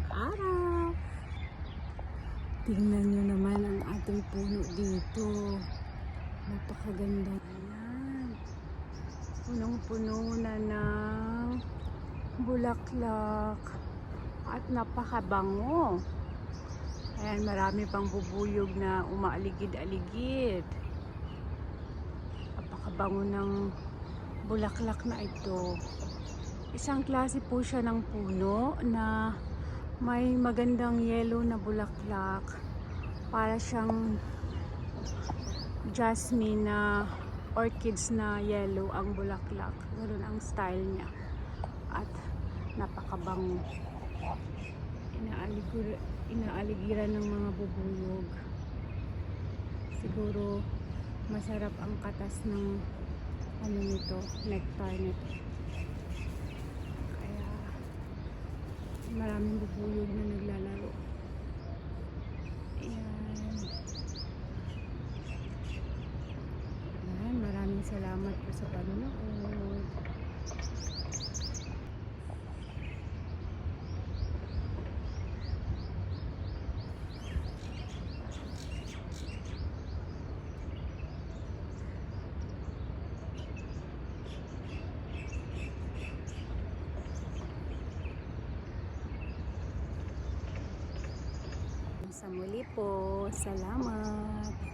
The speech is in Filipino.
magandang araw. Tingnan nyo naman ang ating puno dito. Napakaganda. Ayan. Punong-puno na ng bulaklak at napakabango. Ayan, marami pang bubuyog na umaaligid-aligid. Napakabango ng bulaklak na ito. Isang klase po siya ng puno na may magandang yellow na bulaklak. Para siyang jasmine na orchids na yellow ang bulaklak. Ganun ang style niya. At napakabango. Inaaligiran ng mga bubuyog. Siguro masarap ang katas ng ano nito, nectar nito. Kaya maraming bubuyog na naglalaro. Ayan. Ayan, maraming salamat po sa panonood. Sa muli po, salamat.